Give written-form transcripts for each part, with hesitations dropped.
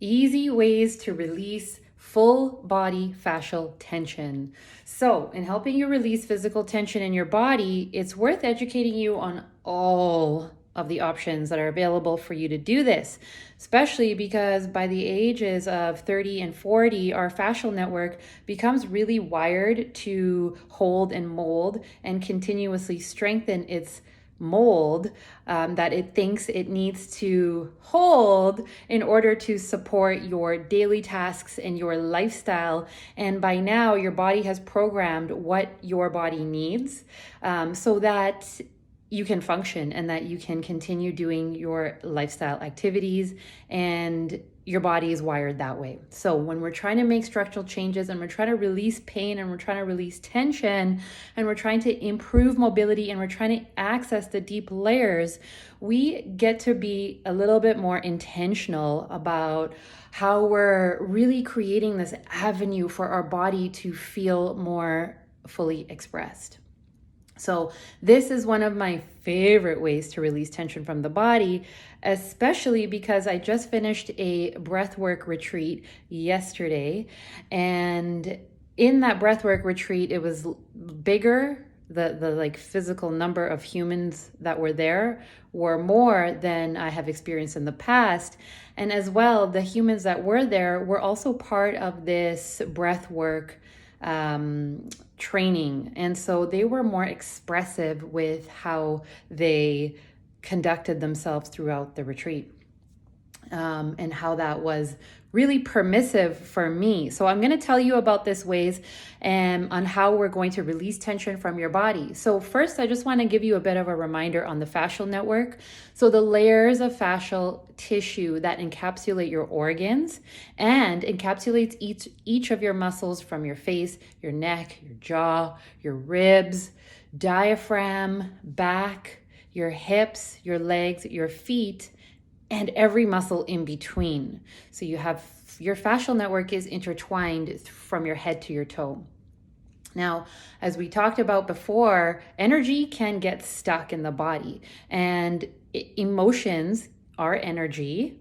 Easy ways to release full body fascial tension. So, in helping you release physical tension in your body, it's worth educating you on all of the options that are available for you to do this, especially because by the ages of 30 and 40, our fascial network becomes really wired to hold and mold and continuously strengthen its mold that it thinks it needs to hold in order to support your daily tasks and your lifestyle. And by now, your body has programmed what your body needs so that you can function and that you can continue doing your lifestyle activities, and your body is wired that way. So when we're trying to make structural changes and we're trying to release pain and we're trying to release tension and we're trying to improve mobility and we're trying to access the deep layers, we get to be a little bit more intentional about how we're really creating this avenue for our body to feel more fully expressed. So this is one of my favorite ways to release tension from the body, especially because I just finished a breathwork retreat yesterday. And in that breathwork retreat, it was bigger. The like physical number of humans that were there were more than I have experienced in the past. And as well, the humans that were there were also part of this breathwork training. And so they were more expressive with how they conducted themselves throughout the retreat. And how that was really permissive for me. So I'm going to tell you about this ways and on how we're going to release tension from your body. So first, I just want to give you a bit of a reminder on the fascial network. So the layers of fascial tissue that encapsulate your organs and encapsulates each of your muscles from your face, your neck, your jaw, your ribs, diaphragm, back, your hips, your legs, your feet, and every muscle in between. So you have your fascial network is intertwined from your head to your toe. Now, as we talked about before, energy can get stuck in the body, and emotions are energy,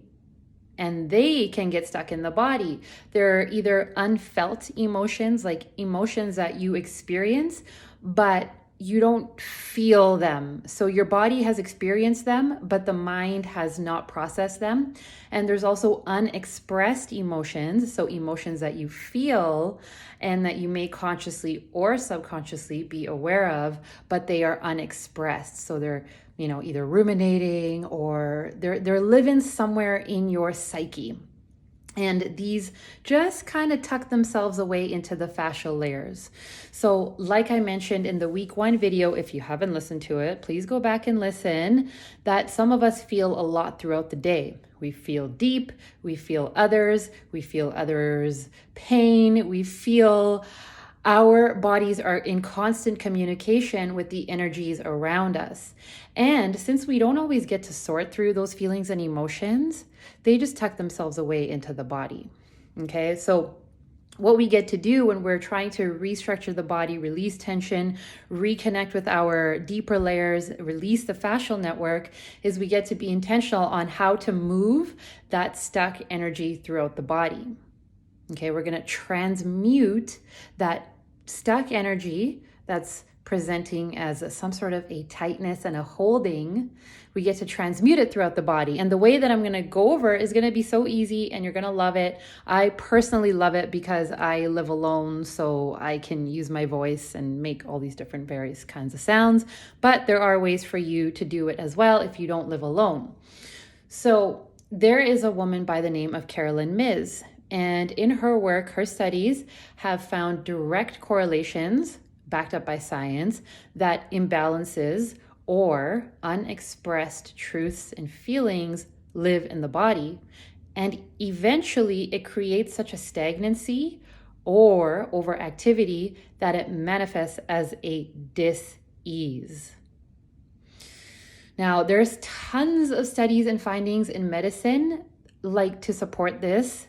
and they can get stuck in the body. They're either unfelt emotions, like emotions that you experience, but you don't feel them. So your body has experienced them, but the mind has not processed them. And there's also unexpressed emotions. So emotions that you feel and that you may consciously or subconsciously be aware of, but they are unexpressed. So they're, either ruminating or they're living somewhere in your psyche. And these just kind of tuck themselves away into the fascial layers. So like I mentioned in the week 1 video, if you haven't listened to it, please go back and listen, that some of us feel a lot throughout the day. We feel deep, we feel others pain, we feel our bodies are in constant communication with the energies around us. And since we don't always get to sort through those feelings and emotions, they just tuck themselves away into the body. Okay, so what we get to do when we're trying to restructure the body, release tension, reconnect with our deeper layers, release the fascial network, is we get to be intentional on how to move that stuck energy throughout the body. Okay, we're going to transmute that stuck energy that's presenting as some sort of a tightness and a holding. We get to transmute it throughout the body. And the way that I'm going to go over is going to be so easy and you're going to love it. I personally love it because I live alone, so I can use my voice and make all these different various kinds of sounds. But there are ways for you to do it as well if you don't live alone. So there is a woman by the name of Carolyn Myss. And in her work, her studies have found direct correlations, backed up by science, that imbalances or unexpressed truths and feelings live in the body. And eventually it creates such a stagnancy or overactivity that it manifests as a dis-ease. Now, there's tons of studies and findings in medicine to support this,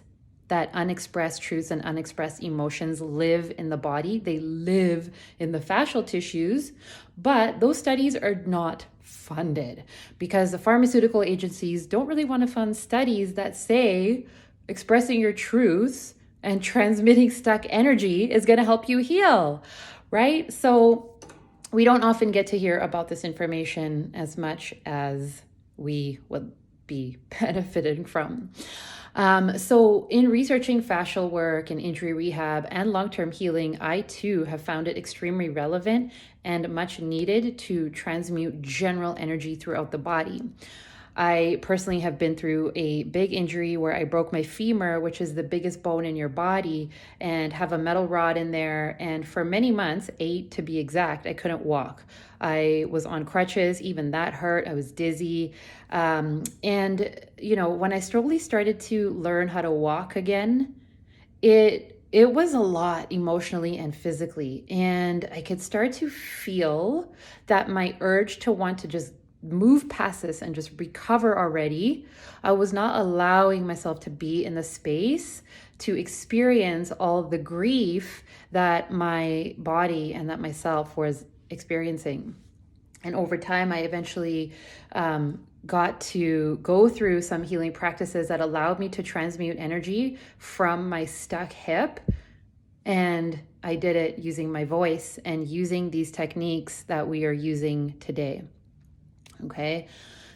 that unexpressed truths and unexpressed emotions live in the body. They live in the fascial tissues, but those studies are not funded because the pharmaceutical agencies don't really want to fund studies that say expressing your truths and transmitting stuck energy is going to help you heal, right? So we don't often get to hear about this information as much as we would be benefiting from. So in researching fascial work and injury rehab and long-term healing, I too have found it extremely relevant and much needed to transmute general energy throughout the body. I personally have been through a big injury where I broke my femur, which is the biggest bone in your body, and have a metal rod in there. And for many months, 8 to be exact, I couldn't walk. I was on crutches, even that hurt. I was dizzy. And, when I slowly started to learn how to walk again, it was a lot emotionally and physically. And I could start to feel that my urge to want to just move past this and just recover already. I was not allowing myself to be in the space to experience all the grief that my body and that myself was experiencing. And over time, I eventually got to go through some healing practices that allowed me to transmute energy from my stuck hip. And I did it using my voice and using these techniques that we are using today. Okay,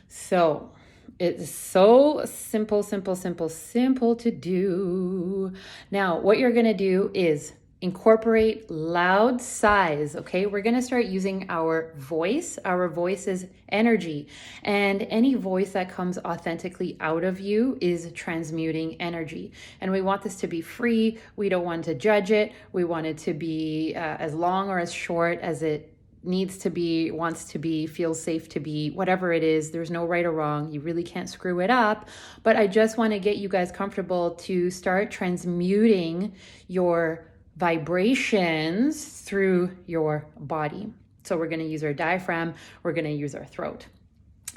so it's so simple to do. Now, what you're going to do is incorporate loud sighs. Okay, we're going to start using our voice. Our voice is energy, and any voice that comes authentically out of you is transmuting energy. And we want this to be free. We don't want to judge it. We want it to be as long or as short as it needs to be, wants to be, feels safe to be, whatever it is. There's no right or wrong. You really can't screw it up. But I just want to get you guys comfortable to start transmuting your vibrations through your body. So we're going to use our diaphragm. We're going to use our throat.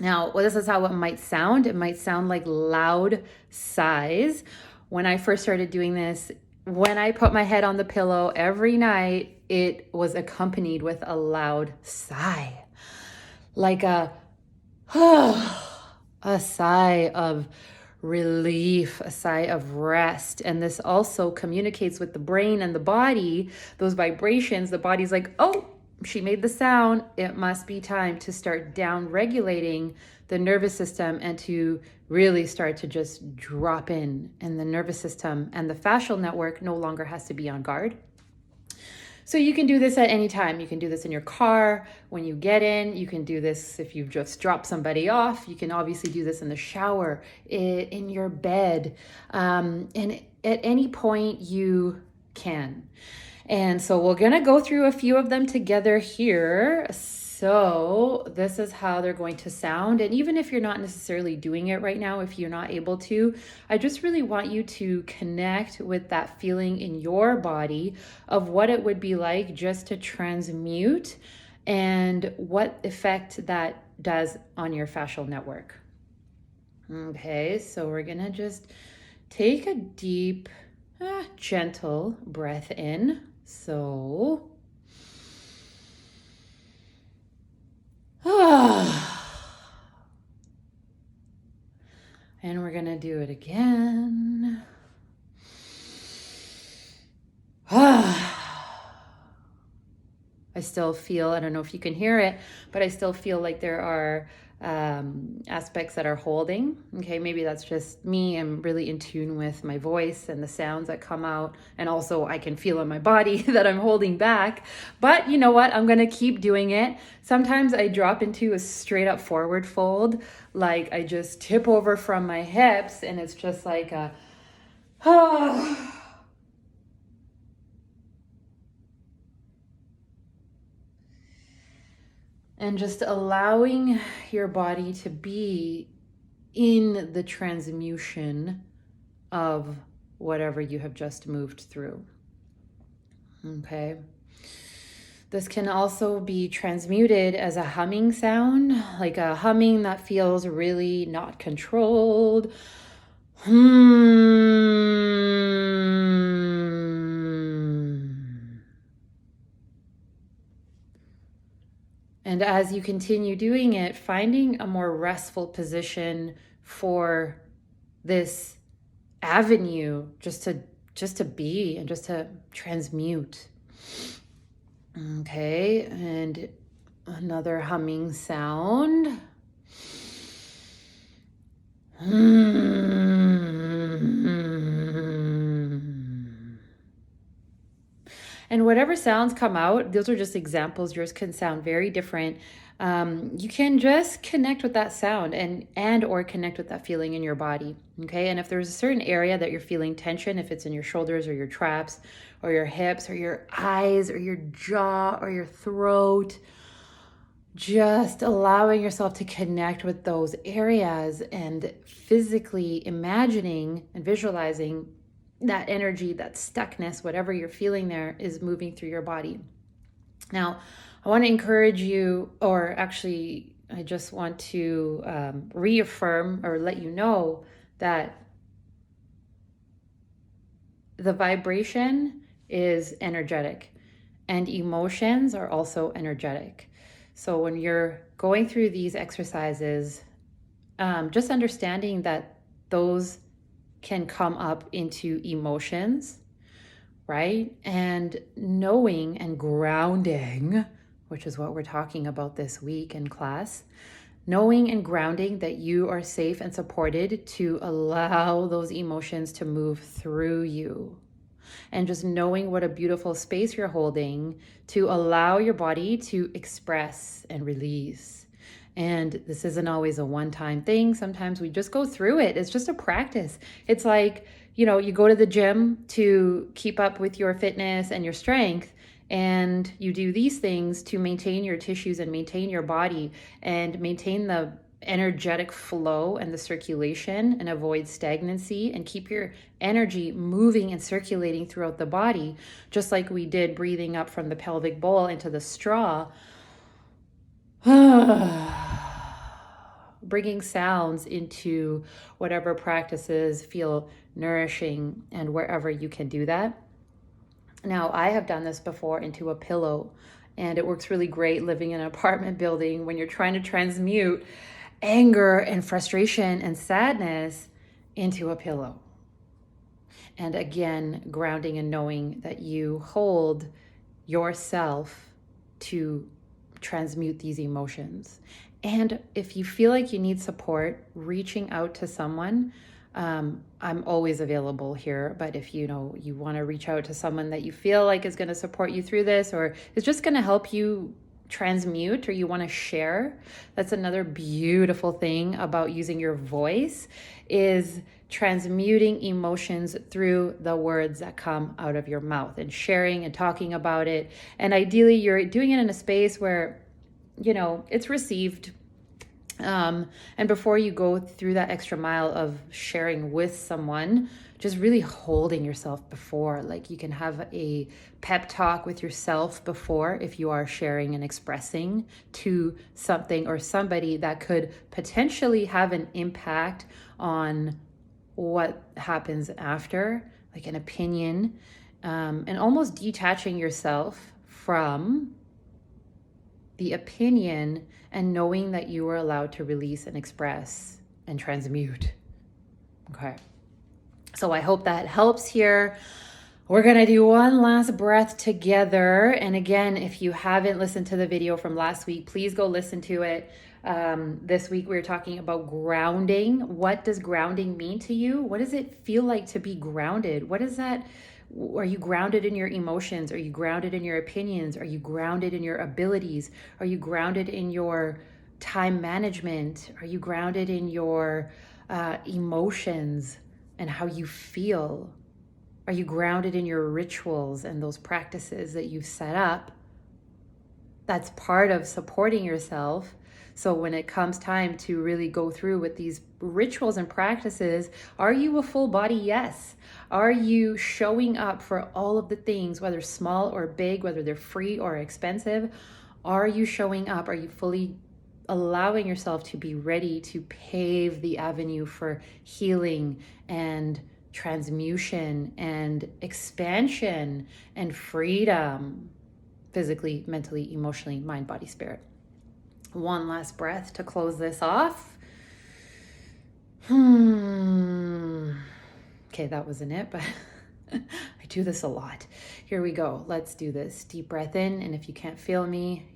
Now, this is how it might sound. It might sound like loud sighs. When I first started doing this, when I put my head on the pillow every night, it was accompanied with a loud sigh, like a sigh of relief, a sigh of rest. And this also communicates with the brain and the body, those vibrations. The body's like, oh, she made the sound. It must be time to start down regulating the nervous system and to really start to just drop in. And the nervous system and the fascial network no longer has to be on guard. So you can do this at any time. You can do this in your car, when you get in. You can do this if you've just dropped somebody off. You can obviously do this in the shower, in your bed, and at any point you can. And so we're going to go through a few of them together here. So this is how they're going to sound. And even if you're not necessarily doing it right now, if you're not able to, I just really want you to connect with that feeling in your body of what it would be like just to transmute and what effect that does on your fascial network. Okay, so we're going to just take a deep, gentle breath in. So, and we're going to do it again. I still feel, I don't know if you can hear it, but I still feel like there are aspects that are holding. Okay, maybe that's just me. I'm really in tune with my voice and the sounds that come out. And also I can feel in my body that I'm holding back. But you know what? I'm going to keep doing it. Sometimes I drop into a straight up forward fold. Like I just tip over from my hips and it's just like a... And just allowing your body to be in the transmutation of whatever you have just moved through. Okay. This can also be transmuted as a humming sound, like a humming that feels really not controlled. And as you continue doing it, finding a more restful position for this avenue just to be and just to transmute. Okay, and another humming sound. And whatever sounds come out, those are just examples. Yours can sound very different. You can just connect with that sound and or connect with that feeling in your body. Okay, and if there's a certain area that you're feeling tension, if it's in your shoulders or your traps or your hips or your eyes or your jaw or your throat, just allowing yourself to connect with those areas and physically imagining and visualizing that energy, that stuckness, whatever you're feeling there is moving through your body. Now, I want to encourage you, or actually, I just want to reaffirm or let you know that the vibration is energetic and emotions are also energetic. So when you're going through these exercises, just understanding that those can come up into emotions, right? And knowing and grounding, which is what we're talking about this week in class, knowing and grounding that you are safe and supported to allow those emotions to move through you. And just knowing what a beautiful space you're holding to allow your body to express and release. And this isn't always a one-time thing. Sometimes we just go through it. It's just a practice. It's like, you go to the gym to keep up with your fitness and your strength, and you do these things to maintain your tissues and maintain your body and maintain the energetic flow and the circulation and avoid stagnancy and keep your energy moving and circulating throughout the body, just like we did breathing up from the pelvic bowl into the straw. Bringing sounds into whatever practices feel nourishing and wherever you can do that. Now, I have done this before into a pillow, and it works really great living in an apartment building when you're trying to transmute anger and frustration and sadness into a pillow. And again, grounding and knowing that you hold yourself to transmute these emotions. And if you feel like you need support, reaching out to someone, I'm always available here. But if you want to reach out to someone that you feel like is going to support you through this, or is just going to help you transmute, or you want to share, that's another beautiful thing about using your voice, is transmuting emotions through the words that come out of your mouth and sharing and talking about it. And ideally you're doing it in a space where it's received. And before you go through that extra mile of sharing with someone, just really holding yourself before, like you can have a pep talk with yourself before, if you are sharing and expressing to something or somebody that could potentially have an impact on what happens after, like an opinion, and almost detaching yourself from the opinion and knowing that you are allowed to release and express and transmute. Okay. So I hope that helps here. We're going to do one last breath together. And again, if you haven't listened to the video from last week, please go listen to it. This week we were talking about grounding. What does grounding mean to you? What does it feel like to be grounded? What is that? Are you grounded in your emotions? Are you grounded in your opinions? Are you grounded in your abilities? Are you grounded in your time management? Are you grounded in your emotions and how you feel? Are you grounded in your rituals and those practices that you've set up? That's part of supporting yourself. So when it comes time to really go through with these rituals and practices, are you a full body yes? Are you showing up for all of the things, whether small or big, whether they're free or expensive? Are you showing up? Are you fully allowing yourself to be ready to pave the avenue for healing and transmutation and expansion and freedom, physically, mentally, emotionally, mind, body, spirit? One last breath to close this off. Okay, that wasn't it, but I do this a lot. Here we go. Let's do this. Deep breath in, and if you can't feel me,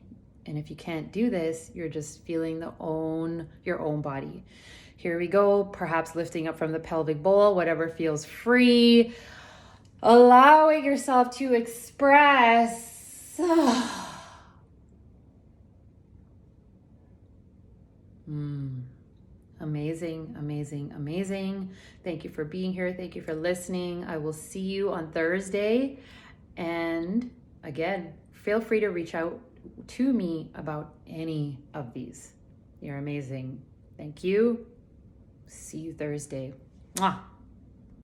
and if you can't do this, you're just feeling your own body. Here we go. Perhaps lifting up from the pelvic bowl, whatever feels free. Allowing yourself to express. Amazing, amazing, amazing. Thank you for being here. Thank you for listening. I will see you on Thursday. And again, feel free to reach out to me about any of these. You're amazing. Thank you. See you Thursday. Mwah.